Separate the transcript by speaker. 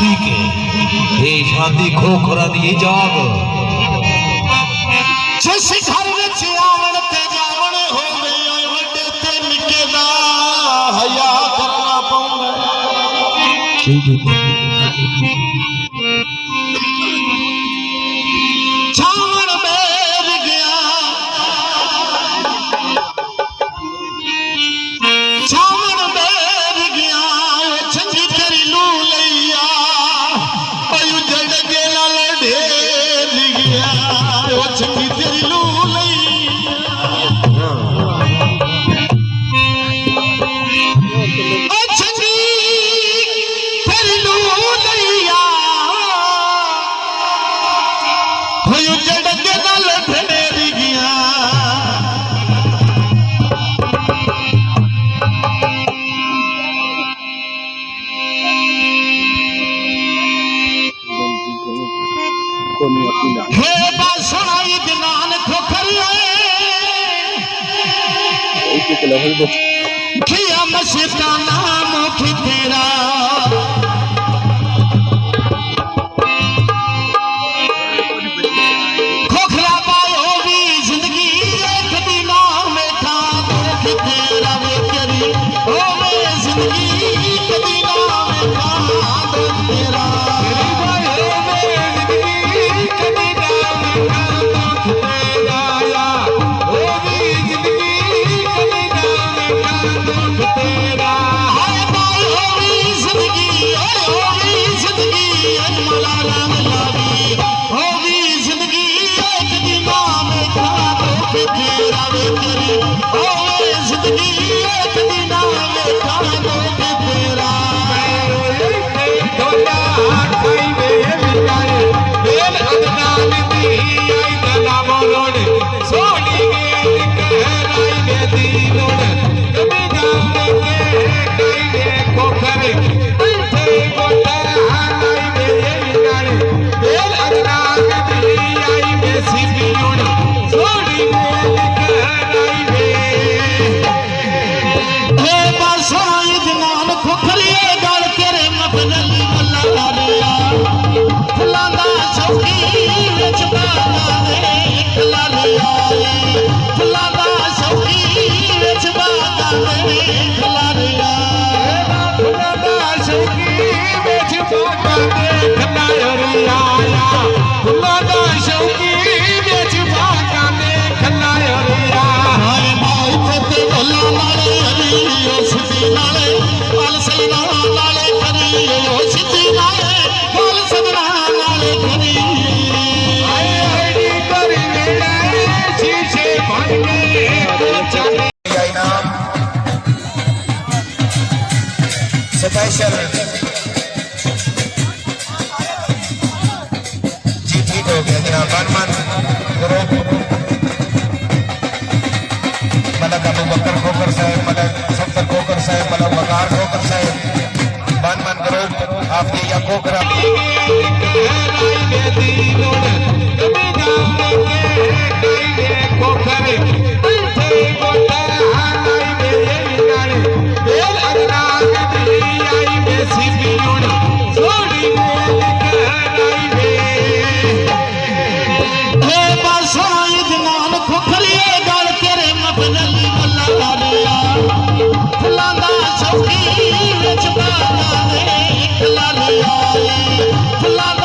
Speaker 1: शादी के ये शादी खोखरा दी जाग
Speaker 2: जिस घर विच आवण ते जावण होवे वड्डे ते निक्के दा हया करना पौंदा छावण मेर गया छावण मेर गया छंजी तेरी लू लैया ओयू जड़ गेला ढेर गया ओ छंजी तेरी लू लैया ओ छंजी तेरी लू लैया ओयू जड़ गेला ढेर गया हे बासुनाई दिनान खोखरिए खिया मस्ताना मुख तेरा खोखरा पायो भी जिंदगी एक दिन में था देख तेरा वे करी ओ वे जिंदगी एक दिन में था देख तेरा
Speaker 3: स्पेशल जी ठीक हो गया जनाब मन ग्रुप मलक अबू बकर खोकर साहब मलक सफर खोकर साहब मलक वकार खोकर साहब मन ग्रुप आपके या खोकरा
Speaker 2: फुला